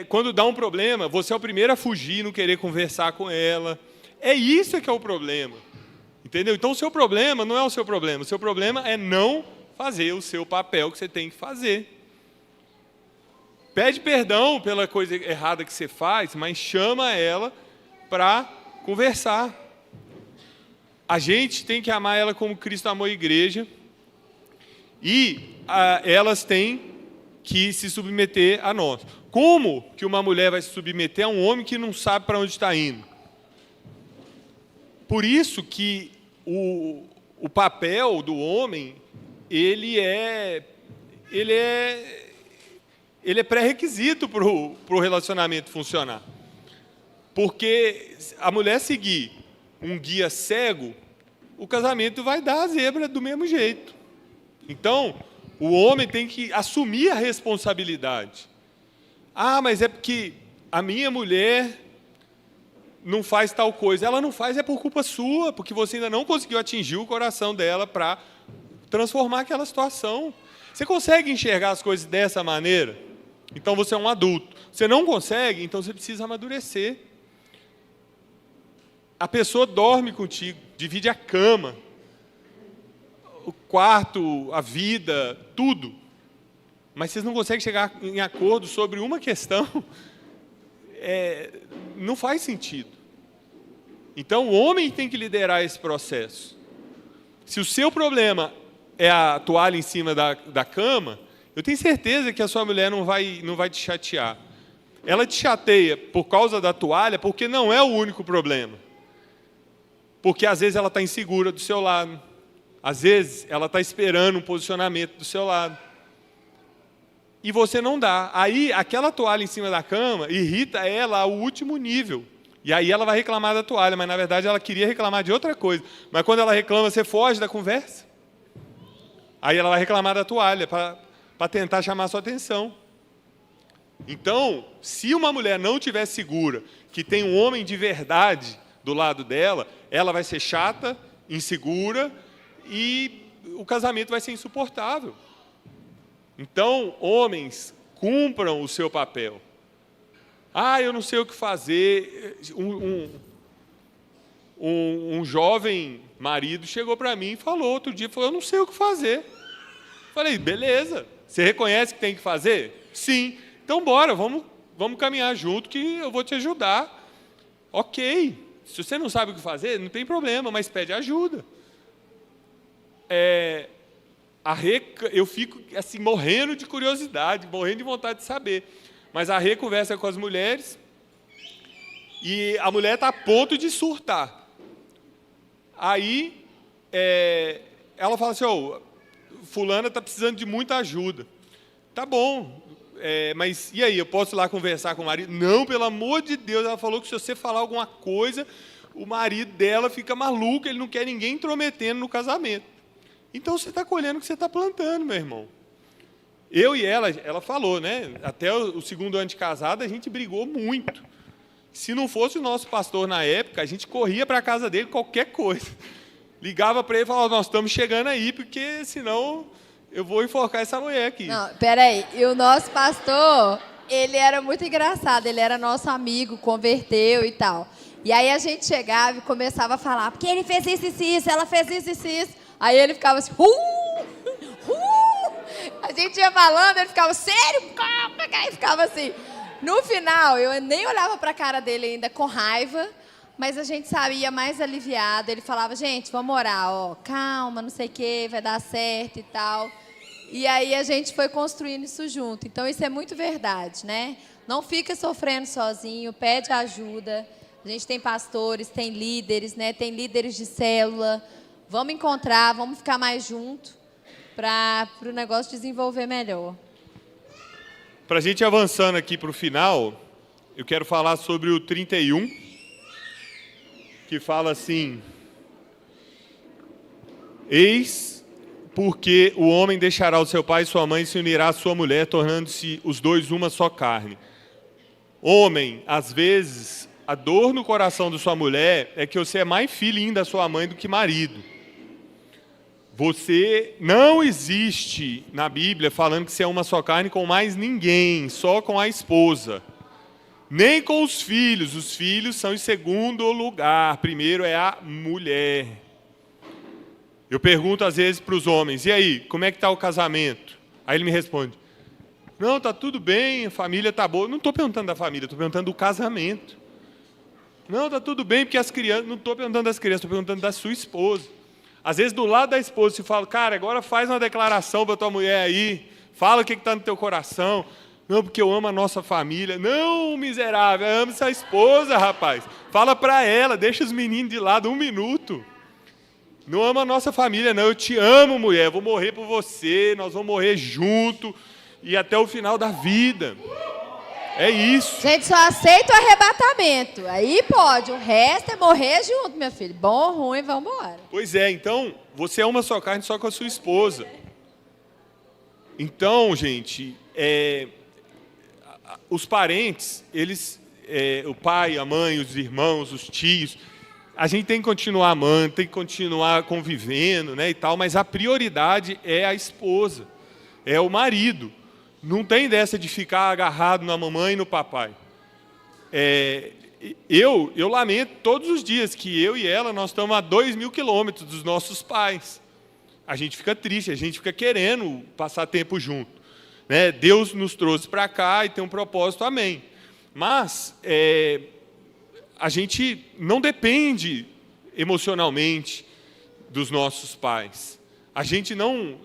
Quando dá um problema, você é o primeiro a fugir, não querer conversar com ela. Isso que é o problema. Entendeu? Então, o seu problema não é o seu problema. O seu problema é não fazer o seu papel que você tem que fazer. Pede perdão pela coisa errada que você faz, mas chama ela para conversar. A gente tem que amar ela como Cristo amou a igreja. E elas têm que se submeter a nós. Como que uma mulher vai se submeter a um homem que não sabe para onde está indo? Por isso que o papel do homem, ele é pré-requisito para o relacionamento funcionar. Porque a mulher seguir um guia cego, o casamento vai dar a zebra do mesmo jeito. Então, o homem tem que assumir a responsabilidade. Mas é porque a minha mulher não faz tal coisa. Ela não faz, é por culpa sua, porque você ainda não conseguiu atingir o coração dela para transformar aquela situação. Você consegue enxergar as coisas dessa maneira? Então você é um adulto. Você não consegue? Então você precisa amadurecer. A pessoa dorme contigo, divide a cama, o quarto, a vida, tudo. Mas vocês não conseguem chegar em acordo sobre uma questão, não faz sentido. Então, o homem tem que liderar esse processo. Se o seu problema é a toalha em cima da cama, eu tenho certeza que a sua mulher não vai te chatear. Ela te chateia por causa da toalha, porque não é o único problema. Porque, às vezes, ela está insegura do seu lado. Às vezes, ela está esperando um posicionamento do seu lado. E você não dá. Aí, aquela toalha em cima da cama irrita ela ao último nível. E aí ela vai reclamar da toalha, mas, na verdade, ela queria reclamar de outra coisa. Mas, quando ela reclama, você foge da conversa. Aí ela vai reclamar da toalha, para tentar chamar a sua atenção. Então, se uma mulher não estiver segura que tem um homem de verdade do lado dela, ela vai ser chata, insegura, e o casamento vai ser insuportável. Então, homens, cumpram o seu papel. Eu não sei o que fazer. Um jovem marido chegou para mim e falou outro dia, eu não sei o que fazer. Falei, beleza, você reconhece que tem que fazer? Sim. Então, bora, vamos caminhar junto que eu vou te ajudar. Ok. Se você não sabe o que fazer, não tem problema, mas pede ajuda. Eu fico assim, morrendo de curiosidade, morrendo de vontade de saber. Mas a Rê conversa com as mulheres e a mulher está a ponto de surtar. Aí, ela fala assim, fulana está precisando de muita ajuda. Tá bom, mas e aí, eu posso ir lá conversar com o marido? Não, pelo amor de Deus, ela falou que se você falar alguma coisa, o marido dela fica maluco, ele não quer ninguém intrometendo no casamento. Então, você está colhendo o que você está plantando, meu irmão. Eu e ela falou, né? Até o segundo ano de casada, a gente brigou muito. Se não fosse o nosso pastor na época, a gente corria para a casa dele, qualquer coisa. Ligava para ele e falava, nós estamos chegando aí, porque senão eu vou enforcar essa mulher aqui. Não, peraí. E o nosso pastor, ele era muito engraçado, ele era nosso amigo, converteu e tal. E aí a gente chegava e começava a falar, porque ele fez isso e isso, ela fez isso e isso. Aí ele ficava assim, A gente ia falando, ele ficava, sério? Aí ficava assim. No final, eu nem olhava para a cara dele ainda com raiva, Mas a gente saía mais aliviado. Ele falava, gente, vamos orar, ó, calma, não sei o quê, vai dar certo e tal. E aí a gente foi construindo isso junto. Então isso é muito verdade, né? Não fica sofrendo sozinho, pede ajuda. A gente tem pastores, tem líderes, né? Tem líderes de célula. Vamos encontrar, vamos ficar mais junto para o negócio desenvolver melhor. Para a gente avançando aqui para o final, eu quero falar sobre o 31, que fala assim: eis porque o homem deixará o seu pai e sua mãe e se unirá à sua mulher, tornando-se os dois uma só carne. Homem, às vezes, a dor no coração da sua mulher é que você é mais filhinho da sua mãe do que marido. Você não existe na Bíblia falando que você é uma só carne com mais ninguém, só com a esposa. Nem com os filhos são em segundo lugar, primeiro é a mulher. Eu pergunto às vezes para os homens, e aí, como é que está o casamento? Aí ele me responde, não, está tudo bem, a família está boa. Não estou perguntando da família, estou perguntando do casamento. Não, está tudo bem, porque as crianças, não estou perguntando das crianças, estou perguntando da sua esposa. Às vezes do lado da esposa se fala, cara, agora faz uma declaração para tua mulher aí, fala o que está no teu coração. Não, porque eu amo a nossa família. Não, miserável, eu amo essa esposa, rapaz. Fala para ela, deixa os meninos de lado 1 minuto. Não amo a nossa família, não. Eu te amo, mulher. Eu vou morrer por você, nós vamos morrer junto e até o final da vida. É isso. A gente só aceita o arrebatamento. Aí pode, o resto é morrer junto, meu filho. Bom, ruim, vamos embora. Pois é, então, você é uma só carne só com a sua esposa. Então, gente, os parentes, eles, o pai, a mãe, os irmãos, os tios, a gente tem que continuar amando, tem que continuar convivendo, né, e tal, mas a prioridade é a esposa, é o marido. Não tem dessa de ficar agarrado na mamãe e no papai. Eu lamento todos os dias que eu e ela, nós estamos a 2.000 quilômetros dos nossos pais. A gente fica triste, a gente fica querendo passar tempo junto, né? Deus nos trouxe para cá e tem um propósito, amém. Mas a gente não depende emocionalmente dos nossos pais. A gente não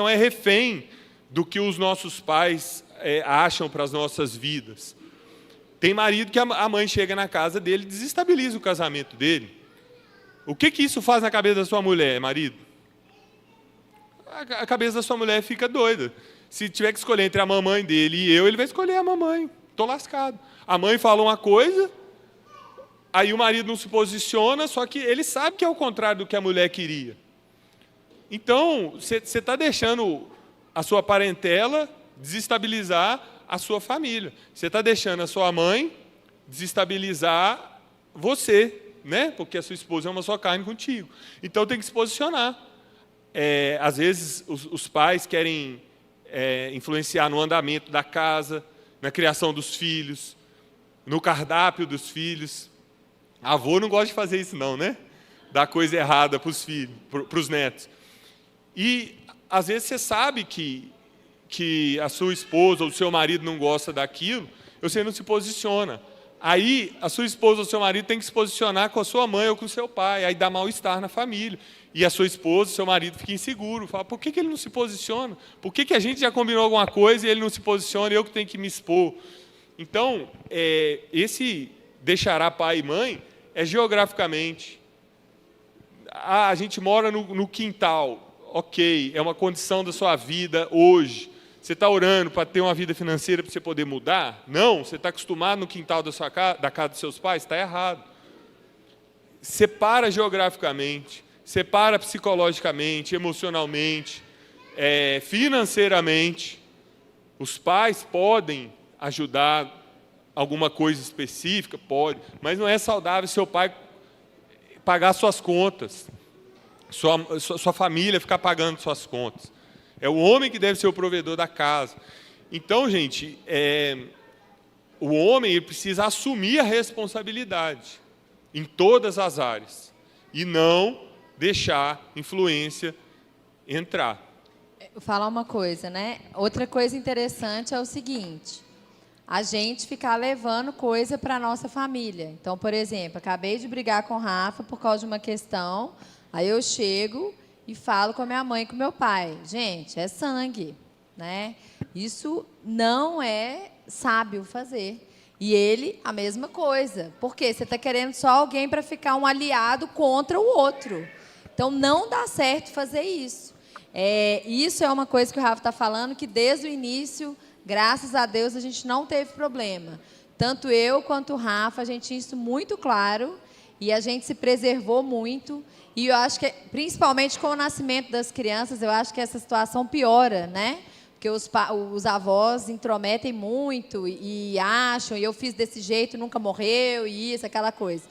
é refém do que os nossos pais acham para as nossas vidas. Tem marido que a mãe chega na casa dele e desestabiliza o casamento dele. O que isso faz na cabeça da sua mulher, marido? A cabeça da sua mulher fica doida. Se tiver que escolher entre a mamãe dele e eu, ele vai escolher a mamãe. Estou lascado. A mãe fala uma coisa, aí o marido não se posiciona, só que ele sabe que é o contrário do que a mulher queria. Então, você está deixando a sua parentela desestabilizar a sua família. Você está deixando a sua mãe desestabilizar você, né? Porque a sua esposa é uma só carne contigo. Então tem que se posicionar. Às vezes os pais querem influenciar no andamento da casa, na criação dos filhos, no cardápio dos filhos. Avô não gosta de fazer isso não, né? Dar coisa errada para os filhos, para os netos. E às vezes você sabe que a sua esposa ou o seu marido não gosta daquilo, você não se posiciona. Aí a sua esposa ou o seu marido tem que se posicionar com a sua mãe ou com o seu pai, aí dá mal-estar na família. E a sua esposa, o seu marido fica inseguro, fala, por que ele não se posiciona? Por que a gente já combinou alguma coisa e ele não se posiciona e eu que tenho que me expor? Então, esse deixará pai e mãe é geograficamente. A gente mora no quintal. Ok, é uma condição da sua vida hoje. Você está orando para ter uma vida financeira para você poder mudar? Não, você está acostumado no quintal da casa dos seus pais? Está errado. Separa geograficamente, separa psicologicamente, emocionalmente, financeiramente. Os pais podem ajudar alguma coisa específica? Pode, mas não é saudável seu pai pagar suas contas. Sua família ficar pagando suas contas. É o homem que deve ser o provedor da casa. Então, gente, o homem ele precisa assumir a responsabilidade em todas as áreas e não deixar influência entrar. Vou falar uma coisa, né? Outra coisa interessante é o seguinte: a gente ficar levando coisa para a nossa família. Então, por exemplo, acabei de brigar com o Rafa por causa de uma questão, aí eu chego e falo com a minha mãe e com o meu pai. Gente, é sangue, né? Isso não é sábio fazer. E ele, a mesma coisa. Por quê? Você está querendo só alguém para ficar um aliado contra o outro. Então, não dá certo fazer isso. Isso é uma coisa que o Rafa está falando, que desde o início, graças a Deus, a gente não teve problema. Tanto eu quanto o Rafa, a gente tinha isso muito claro e a gente se preservou muito. E eu acho que, principalmente com o nascimento das crianças, eu acho que essa situação piora, né? Porque os avós intrometem muito e acham, e eu fiz desse jeito, nunca morreu, e isso, aquela coisa.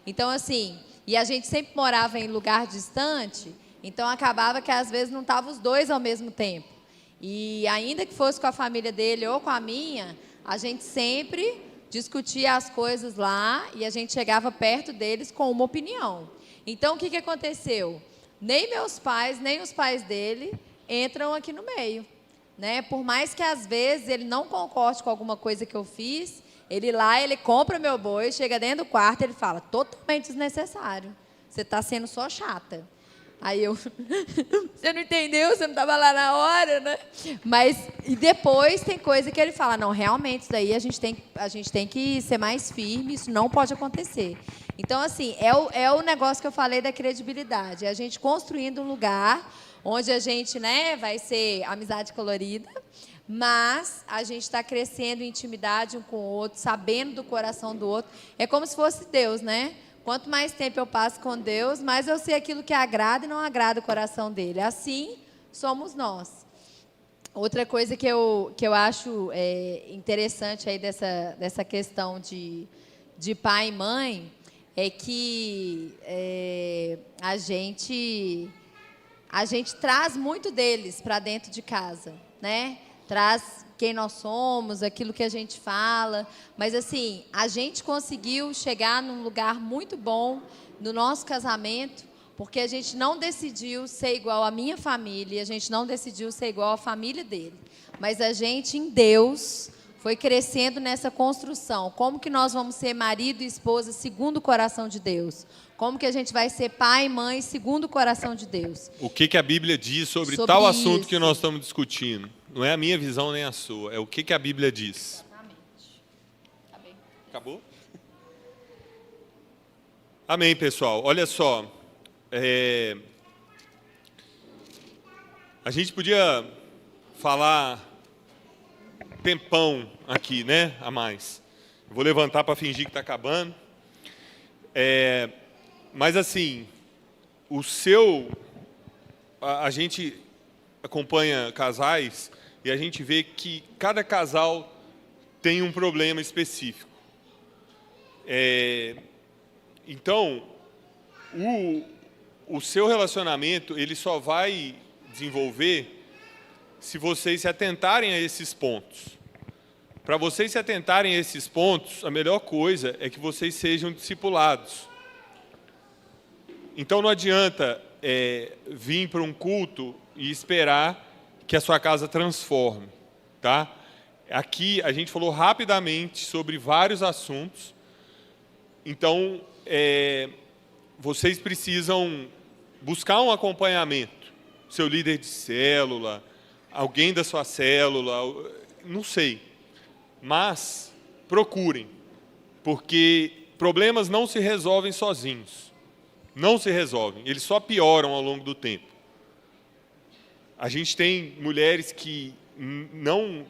Então, assim, e a gente sempre morava em lugar distante, então acabava que às vezes não estavam os dois ao mesmo tempo. E ainda que fosse com a família dele ou com a minha, a gente sempre discutia as coisas lá e a gente chegava perto deles com uma opinião. Então, o que aconteceu? Nem meus pais, nem os pais dele entram aqui no meio. Né? Por mais que às vezes ele não concorde com alguma coisa que eu fiz, ele compra meu boi, chega dentro do quarto, ele fala, totalmente desnecessário. Você está sendo só chata. Aí eu, você não entendeu, você não estava lá na hora, né? E depois tem coisa que ele fala, não, realmente, isso daí a gente tem que ser mais firme, isso não pode acontecer. Então, assim, é o negócio que eu falei da credibilidade, é a gente construindo um lugar onde a gente, né, vai ser amizade colorida, mas a gente está crescendo em intimidade um com o outro, sabendo do coração do outro. É como se fosse Deus, né? Quanto mais tempo eu passo com Deus, mais eu sei aquilo que agrada e não agrada o coração dele. Assim somos nós. Outra coisa que eu acho interessante aí dessa questão de pai e mãe é que a gente traz muito deles para dentro de casa, né? Traz quem nós somos, aquilo que a gente fala. Mas, assim, a gente conseguiu chegar num lugar muito bom no nosso casamento, porque a gente não decidiu ser igual à minha família, a gente não decidiu ser igual à família dele. Mas a gente, em Deus, foi crescendo nessa construção. Como que nós vamos ser marido e esposa segundo o coração de Deus? Como que a gente vai ser pai e mãe segundo o coração de Deus? O que a Bíblia diz sobre tal assunto que nós estamos discutindo? Não é a minha visão nem a sua, é o que a Bíblia diz. Exatamente. Tá bem. Acabou? Amém, pessoal. Olha só, a gente podia falar tempão aqui, né, a mais. Eu vou levantar para fingir que está acabando. Mas assim, a gente acompanha casais e a gente vê que cada casal tem um problema específico. Então, o seu relacionamento, ele só vai desenvolver se vocês se atentarem a esses pontos. Para vocês se atentarem a esses pontos, a melhor coisa é que vocês sejam discipulados. Então, não adianta vir para um culto e esperar que a sua casa transforme, tá? Aqui a gente falou rapidamente sobre vários assuntos. Então, vocês precisam buscar um acompanhamento. Seu líder de célula, alguém da sua célula, não sei. Mas procurem, porque problemas não se resolvem sozinhos. Não se resolvem, eles só pioram ao longo do tempo. A gente tem mulheres que não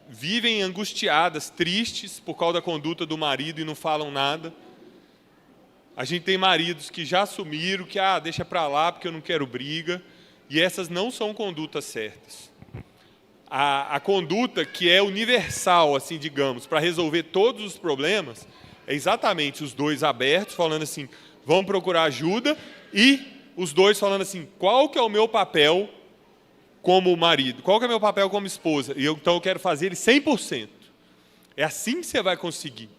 vivem angustiadas, tristes por causa da conduta do marido e não falam nada. A gente tem maridos que já assumiram que deixa para lá porque eu não quero briga, e essas não são condutas certas. A conduta que é universal, assim, digamos, para resolver todos os problemas, é exatamente os dois abertos, falando assim, vamos procurar ajuda, e os dois falando assim, qual que é o meu papel como marido? Qual que é o meu papel como esposa? Então eu quero fazer ele 100%. É assim que você vai conseguir.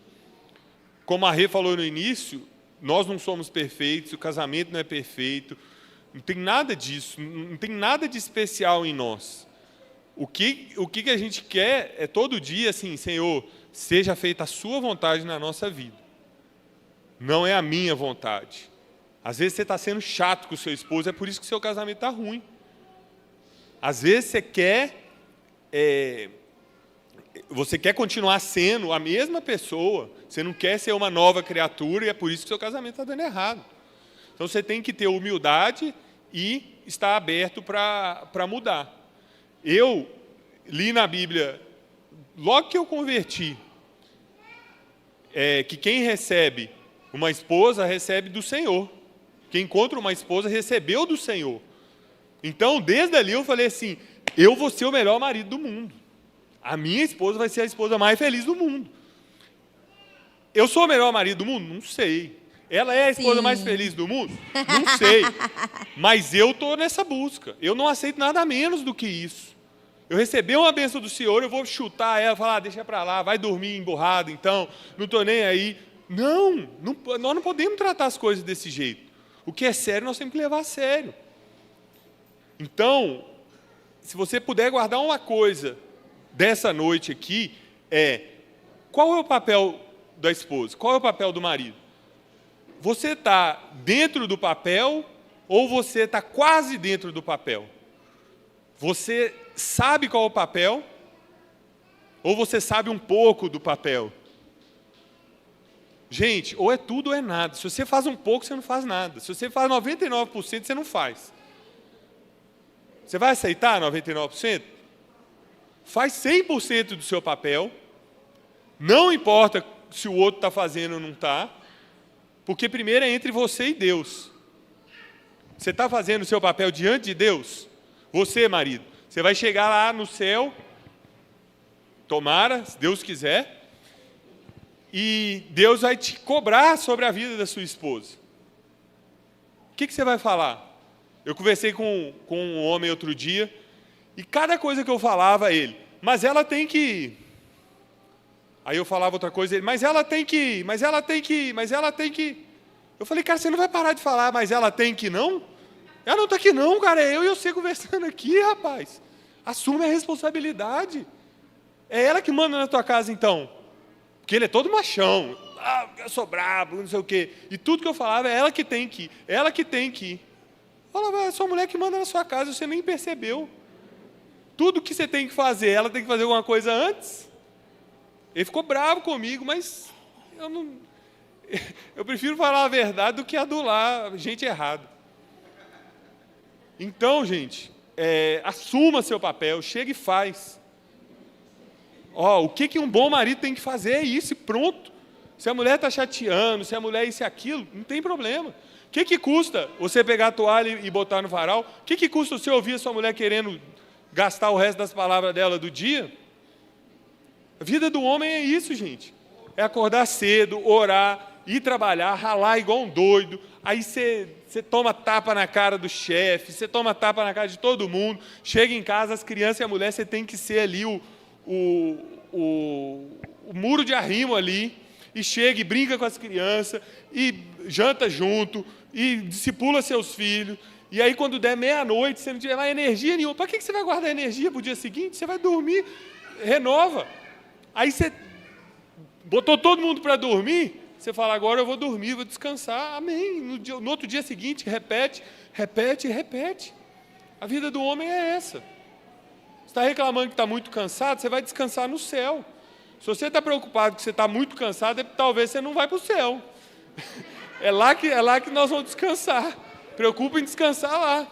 Como a Rê falou no início, nós não somos perfeitos, o casamento não é perfeito, não tem nada disso, não tem nada de especial em nós. O que a gente quer é todo dia, assim, Senhor, seja feita a sua vontade na nossa vida. Não é a minha vontade. Às vezes você está sendo chato com o seu esposo, é por isso que o seu casamento está ruim. Às vezes você quer continuar sendo a mesma pessoa, você não quer ser uma nova criatura, e é por isso que o seu casamento está dando errado. Então você tem que ter humildade e estar aberto para mudar. Eu li na Bíblia, logo que eu converti, que quem recebe uma esposa recebe do Senhor. Quem encontra uma esposa recebeu do Senhor. Então, desde ali eu falei assim, eu vou ser o melhor marido do mundo. A minha esposa vai ser a esposa mais feliz do mundo. Eu sou o melhor marido do mundo? Não sei. Ela é a esposa mais feliz do mundo? Não sei. Mas eu estou nessa busca. Eu não aceito nada menos do que isso. Eu recebi uma bênção do Senhor, eu vou chutar ela, falar, deixa para lá, vai dormir emburrado, então, não estou nem aí. Não, nós não podemos tratar as coisas desse jeito. O que é sério, nós temos que levar a sério. Então, se você puder guardar uma coisa dessa noite aqui, qual é o papel da esposa? Qual é o papel do marido? Você está dentro do papel ou você está quase dentro do papel? Você sabe qual é o papel ou você sabe um pouco do papel? Gente, ou é tudo ou é nada. Se você faz um pouco, você não faz nada. Se você faz 99%, você não faz. Você vai aceitar 99%? Faz 100% do seu papel. Não importa se o outro está fazendo ou não está. Porque primeiro é entre você e Deus. Você está fazendo o seu papel diante de Deus? Você, marido, você vai chegar lá no céu, tomara, se Deus quiser, e Deus vai te cobrar sobre a vida da sua esposa. O que você vai falar? Eu conversei com um homem outro dia, e cada coisa que eu falava, ele, mas ela tem que... Aí eu falava outra coisa, ele, mas ela tem que... Eu falei, cara, você não vai parar de falar, mas ela tem que não? Ela não está aqui não, cara, é eu e você conversando aqui, rapaz. Assume a responsabilidade. É ela que manda na tua casa, então. Porque ele é todo machão. Ah, eu sou brabo, não sei o quê. E tudo que eu falava, é ela que tem que ir. Ela que tem que ir. Falava, é sua mulher que manda na sua casa, você nem percebeu. Tudo que você tem que fazer, ela tem que fazer alguma coisa antes. Ele ficou bravo comigo, mas eu prefiro falar a verdade do que adular gente errada. Então, gente, assuma seu papel, chega e faz. O que um bom marido tem que fazer é isso e pronto. Se a mulher está chateando, se a mulher é isso e aquilo, não tem problema. O que custa você pegar a toalha e botar no varal? O que custa você ouvir a sua mulher querendo gastar o resto das palavras dela do dia? A vida do homem é isso, gente. É acordar cedo, orar, ir trabalhar, ralar igual um doido. Aí você toma tapa na cara do chefe, você toma tapa na cara de todo mundo. Chega em casa, as crianças e a mulher, você tem que ser ali o muro de arrimo ali. E chega e brinca com as crianças, e janta junto, e discipula seus filhos. E aí, quando der meia-noite, você não tiver mais energia nenhuma. Para que você vai guardar energia para o dia seguinte? Você vai dormir, renova. Aí você botou todo mundo para dormir, você fala, agora eu vou dormir, vou descansar. Amém. No outro dia seguinte, repete, repete e repete. A vida do homem é essa. Você está reclamando que está muito cansado, você vai descansar no céu. Se você está preocupado que você está muito cansado, talvez você não vai para o céu. É lá que nós vamos descansar. Preocupa em descansar lá.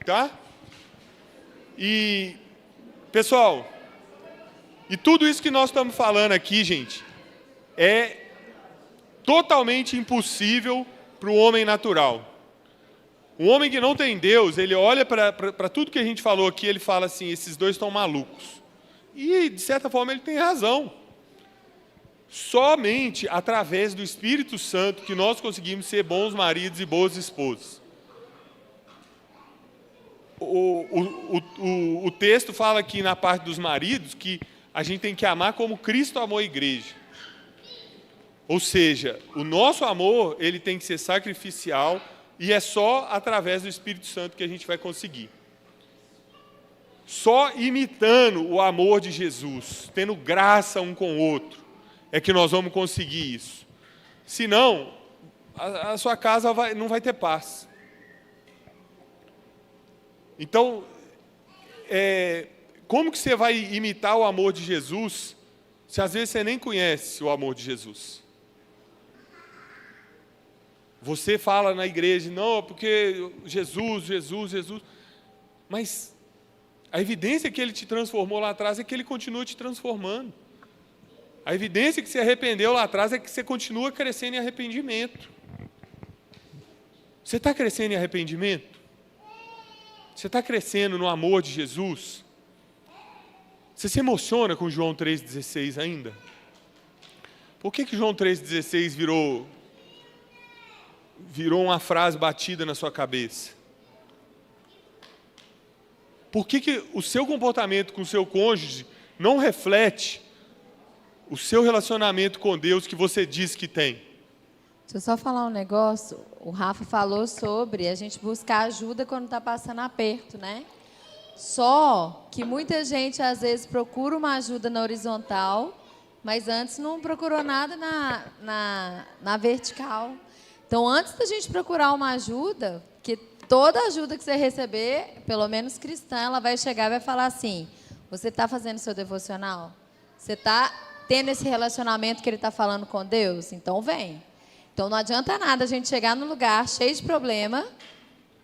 Tá? E, pessoal, e tudo isso que nós estamos falando aqui, gente, é totalmente impossível para o homem natural. O homem que não tem Deus, ele olha para tudo que a gente falou aqui, ele fala assim, esses dois estão malucos. E, de certa forma, ele tem razão. Somente através do Espírito Santo que nós conseguimos ser bons maridos e boas esposas. O texto fala aqui na parte dos maridos que a gente tem que amar como Cristo amou a igreja. Ou seja, o nosso amor ele tem que ser sacrificial e é só através do Espírito Santo que a gente vai conseguir. só imitando o amor de Jesus, tendo graça um com o outro, é que nós vamos conseguir isso. Senão, a sua casa não vai ter paz. Então, como que você vai imitar o amor de Jesus, se às vezes você nem conhece o amor de Jesus? Você fala na igreja, não, porque Jesus, mas a evidência que Ele te transformou lá atrás é que Ele continua te transformando. A evidência que você arrependeu lá atrás é que você continua crescendo em arrependimento. Você está crescendo em arrependimento? Você está crescendo no amor de Jesus? Você se emociona com João 3,16 ainda? Por que João 3,16 virou uma frase batida na sua cabeça? Por que o seu comportamento com o seu cônjuge não reflete o seu relacionamento com Deus que você diz que tem? Deixa eu só falar um negócio. O Rafa falou sobre a gente buscar ajuda quando está passando aperto, né? Só que muita gente, às vezes, procura uma ajuda na horizontal, mas antes não procurou nada na vertical. Então, antes da gente procurar uma ajuda, que toda ajuda que você receber, pelo menos cristã, ela vai chegar e vai falar assim, você está fazendo seu devocional? Você está tendo esse relacionamento que ele está falando com Deus? Então, vem. Então, não adianta nada a gente chegar num lugar cheio de problema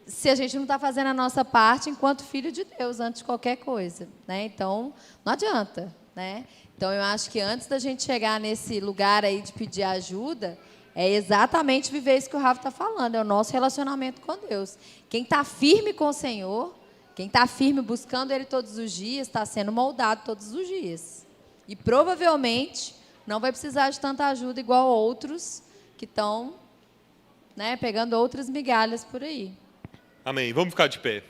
se a gente não está fazendo a nossa parte enquanto filho de Deus, antes de qualquer coisa, né? Então, não adianta, né? Então, eu acho que antes da gente chegar nesse lugar aí de pedir ajuda, é exatamente viver isso que o Rafa está falando, é o nosso relacionamento com Deus. Quem está firme com o Senhor, quem está firme buscando Ele todos os dias, está sendo moldado todos os dias. E provavelmente não vai precisar de tanta ajuda igual outros que estão, né, pegando outras migalhas por aí. Amém. Vamos ficar de pé.